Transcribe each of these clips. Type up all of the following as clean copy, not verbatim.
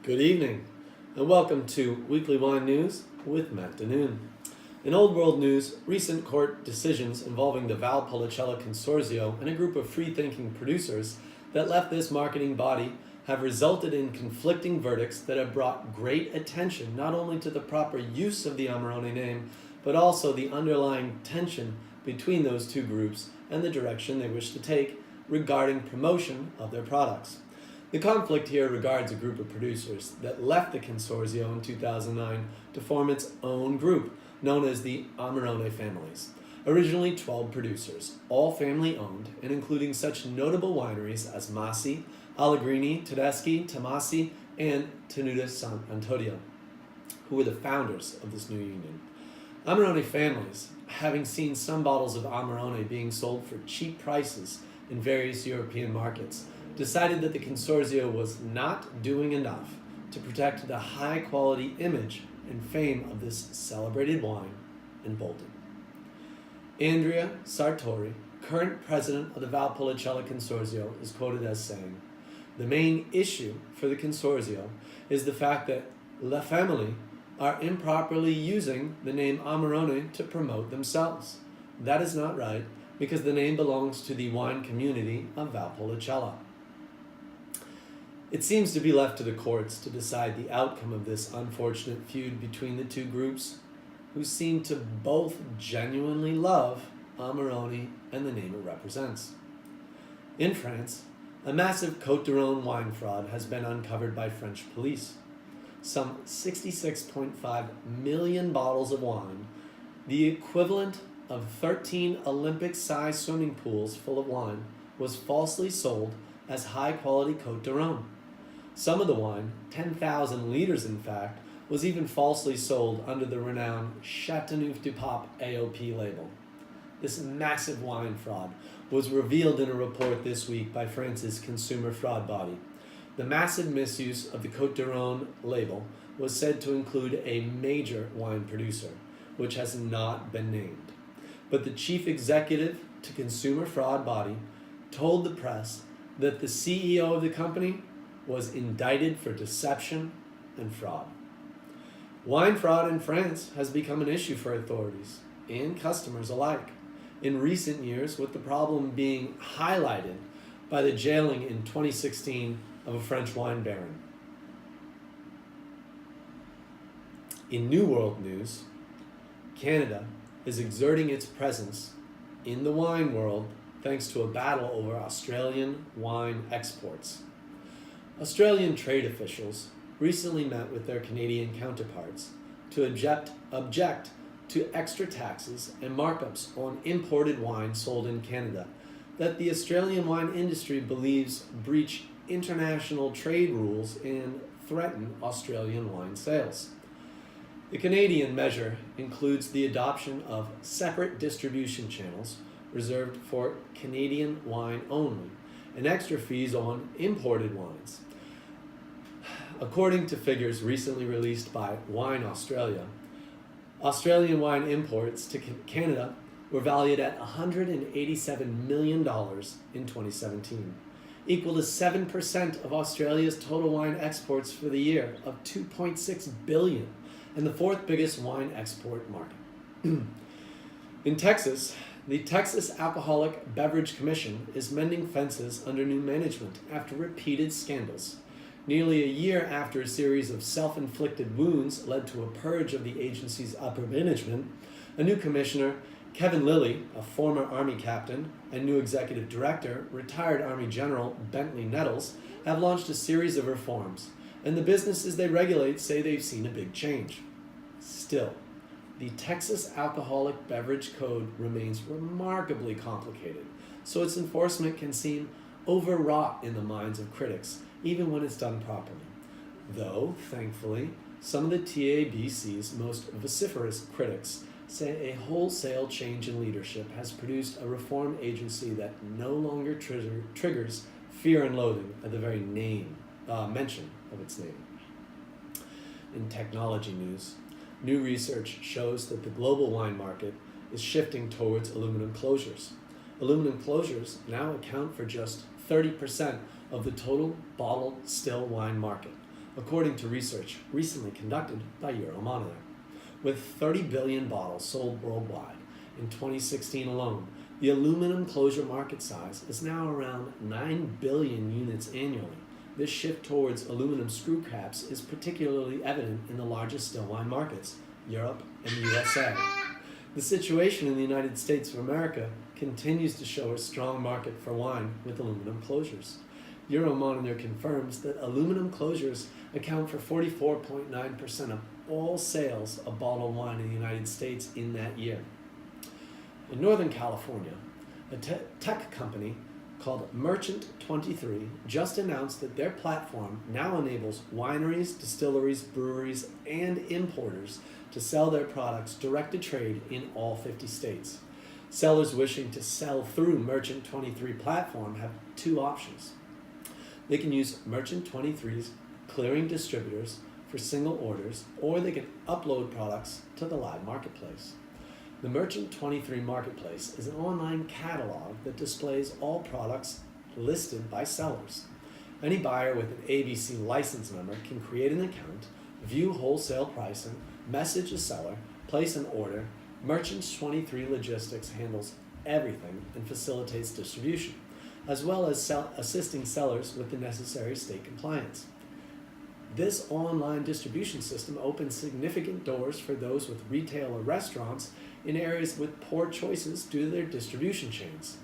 Good evening, and welcome to Weekly Wine News with Matt Denune. In Old World News, recent court decisions involving the Valpolicella Consorzio and a group of free-thinking producers that left this marketing body have resulted in conflicting verdicts that have brought great attention not only to the proper use of the Amarone name, but also the underlying tension between those two groups and the direction they wish to take regarding promotion of their products. The conflict here regards a group of producers that left the Consorzio in 2009 to form its own group, known as the Amarone families. Originally 12 producers, all family-owned, and including such notable wineries as Masi, Allegrini, Tedeschi, Tomasi, and Tenuta Sant'Antonio, who were the founders of this new union. Amarone families, having seen some bottles of Amarone being sold for cheap prices in various European markets, decided that the Consorzio was not doing enough to protect the high-quality image and fame of this celebrated wine and bolted. Andrea Sartori, current president of the Valpolicella Consorzio, is quoted as saying, "The main issue for the Consorzio is the fact that La Family are improperly using the name Amarone to promote themselves. That is not right because the name belongs to the wine community of Valpolicella." It seems to be left to the courts to decide the outcome of this unfortunate feud between the two groups, who seem to both genuinely love Amarone and the name it represents. In France, a massive Côte d'Aron wine fraud has been uncovered by French police. Some 66.5 million bottles of wine, the equivalent of 13 Olympic-sized swimming pools full of wine, was falsely sold as high-quality Côte d'Aron. Some of the wine, 10,000 liters in fact, was even falsely sold under the renowned Châteauneuf-du-Pape AOP label. This massive wine fraud was revealed in a report this week by France's consumer fraud body. The massive misuse of the Côte d'Aron label was said to include a major wine producer, which has not been named. But the chief executive to consumer fraud body told the press that the CEO of the company was indicted for deception and fraud. Wine fraud in France has become an issue for authorities and customers alike in recent years, with the problem being highlighted by the jailing in 2016 of a French wine baron. In New World news, Canada is exerting its presence in the wine world thanks to a battle over Australian wine exports. Australian trade officials recently met with their Canadian counterparts to object to extra taxes and markups on imported wine sold in Canada that the Australian wine industry believes breach international trade rules and threaten Australian wine sales. The Canadian measure includes the adoption of separate distribution channels reserved for Canadian wine only, and extra fees on imported wines. According to figures recently released by Wine Australia, Australian wine imports to Canada were valued at $187 million in 2017, equal to 7% of Australia's total wine exports for the year of $2.6 billion, and the fourth biggest wine export market. In Texas, the Texas Alcoholic Beverage Commission is mending fences under new management after repeated scandals. Nearly a year after a series of self-inflicted wounds led to a purge of the agency's upper management, a new commissioner, Kevin Lilly, a former Army captain, and new executive director, retired Army General Bentley Nettles, have launched a series of reforms, and the businesses they regulate say they've seen a big change. Still, the Texas Alcoholic Beverage Code remains remarkably complicated, so its enforcement can seem overwrought in the minds of critics, even when it's done properly. Though, thankfully, some of the TABC's most vociferous critics say a wholesale change in leadership has produced a reform agency that no longer triggers fear and loathing at the very mention of its name. In technology news, new research shows that the global wine market is shifting towards aluminum closures. Aluminum closures now account for just 30% of the total bottled still wine market, according to research recently conducted by Euromonitor. With 30 billion bottles sold worldwide in 2016 alone, the aluminum closure market size is now around 9 billion units annually. This shift towards aluminum screw caps is particularly evident in the largest still wine markets, Europe and the USA. The situation in the United States of America continues to show a strong market for wine with aluminum closures. Euromonitor confirms that aluminum closures account for 44.9% of all sales of bottled wine in the United States in that year. In Northern California, a tech company called Merchant 23 just announced that their platform now enables wineries, distilleries, breweries, and importers to sell their products direct to trade in all 50 states. Sellers wishing to sell through Merchant 23 platform have two options. They can use Merchant 23's clearing distributors for single orders, or they can upload products to the live marketplace. The Merchant 23 Marketplace is an online catalog that displays all products listed by sellers. Any buyer with an ABC license number can create an account, view wholesale pricing, message a seller, place an order. Merchant 23 Logistics handles everything and facilitates distribution, as well as assisting sellers with the necessary state compliance. This online distribution system opens significant doors for those with retail or restaurants in areas with poor choices due to their distribution chains.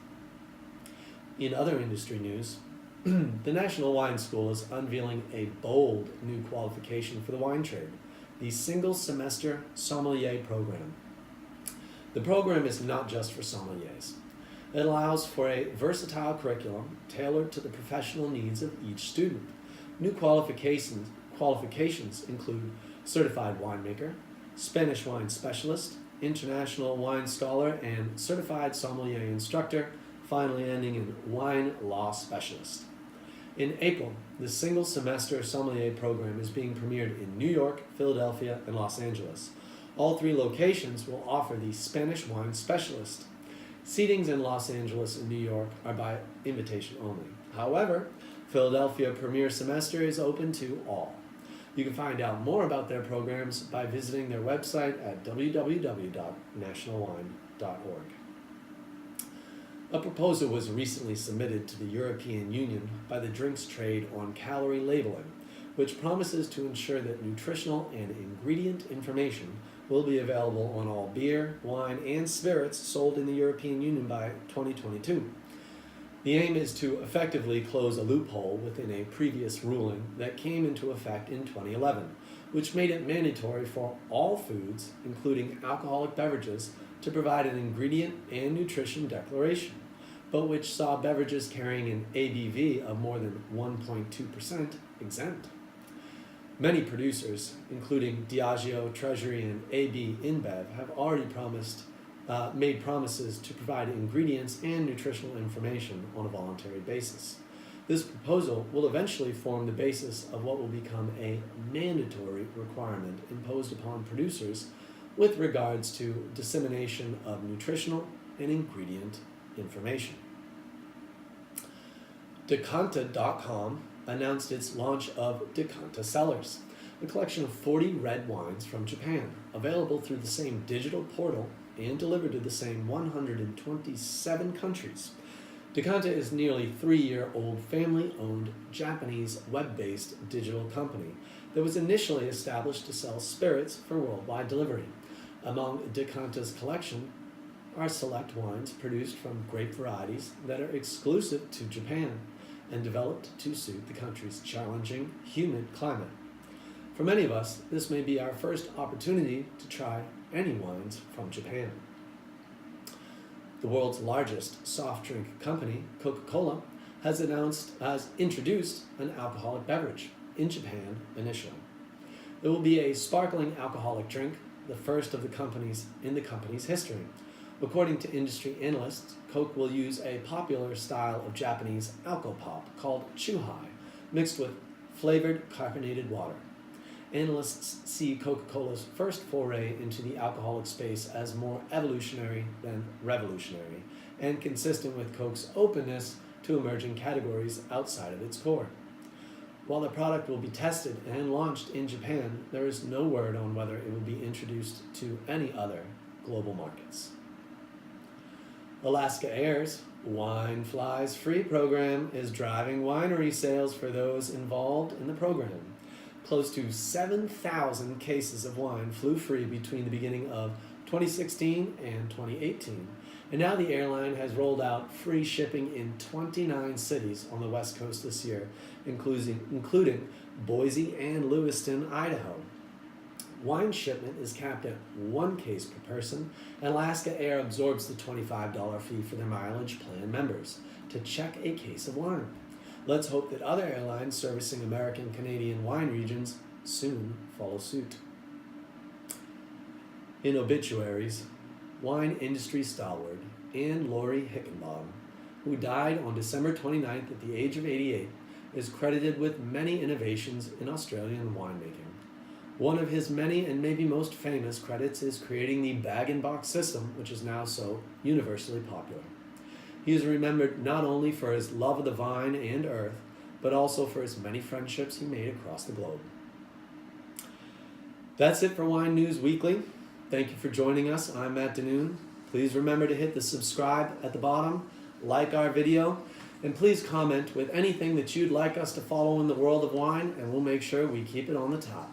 In other industry news, the National Wine School is unveiling a bold new qualification for the wine trade, the Single Semester Sommelier Program. The program is not just for sommeliers. It allows for a versatile curriculum tailored to the professional needs of each student. New qualifications include Certified Winemaker, Spanish Wine Specialist, International Wine Scholar, and Certified Sommelier Instructor, finally ending in Wine Law Specialist. In April, the Single Semester Sommelier Program is being premiered in New York, Philadelphia, and Los Angeles. All three locations will offer the Spanish Wine Specialist. Seatings in Los Angeles and New York are by invitation only. However, Philadelphia Premier Semester is open to all. You can find out more about their programs by visiting their website at www.nationalwine.org. A proposal was recently submitted to the European Union by the drinks trade on calorie labeling, which promises to ensure that nutritional and ingredient information will be available on all beer, wine, and spirits sold in the European Union by 2022. The aim is to effectively close a loophole within a previous ruling that came into effect in 2011, which made it mandatory for all foods, including alcoholic beverages, to provide an ingredient and nutrition declaration, but which saw beverages carrying an ABV of more than 1.2% exempt. Many producers, including Diageo, Treasury, and AB InBev, have already made promises to provide ingredients and nutritional information on a voluntary basis. This proposal will eventually form the basis of what will become a mandatory requirement imposed upon producers with regards to dissemination of nutritional and ingredient information. Decanta.com announced its launch of Decanta Cellars, a collection of 40 red wines from Japan, available through the same digital portal and delivered to the same 127 countries. Decanta is a nearly 3-year-old family-owned Japanese web-based digital company that was initially established to sell spirits for worldwide delivery. Among Decanta's collection are select wines produced from grape varieties that are exclusive to Japan and developed to suit the country's challenging, humid climate. For many of us, this may be our first opportunity to try any wines from Japan. The world's largest soft drink company, Coca-Cola, has introduced an alcoholic beverage in Japan initially. It will be a sparkling alcoholic drink, the first of the company's history. According to industry analysts, Coke will use a popular style of Japanese alcopop called chuhai, mixed with flavored carbonated water. Analysts see Coca-Cola's first foray into the alcoholic space as more evolutionary than revolutionary, and consistent with Coke's openness to emerging categories outside of its core. While the product will be tested and launched in Japan, there is no word on whether it will be introduced to any other global markets. Alaska Air's Wine Flies Free program is driving winery sales for those involved in the program. Close to 7,000 cases of wine flew free between the beginning of 2016 and 2018. And now the airline has rolled out free shipping in 29 cities on the West Coast this year, including Boise and Lewiston, Idaho. Wine shipment is capped at 1 case per person, and Alaska Air absorbs the $25 fee for their mileage plan members to check a case of wine. Let's hope that other airlines servicing American Canadian wine regions soon follow suit. In obituaries, wine industry stalwart Anne Laurie Hickenbottom, who died on December 29th at the age of 88, is credited with many innovations in Australian winemaking. One of his many and maybe most famous credits is creating the bag-and-box system, which is now so universally popular. He is remembered not only for his love of the vine and earth, but also for his many friendships he made across the globe. That's it for Wine News Weekly. Thank you for joining us. I'm Matt Denune. Please remember to hit the subscribe at the bottom, like our video, and please comment with anything that you'd like us to follow in the world of wine, and we'll make sure we keep it on the top.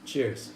Cheers.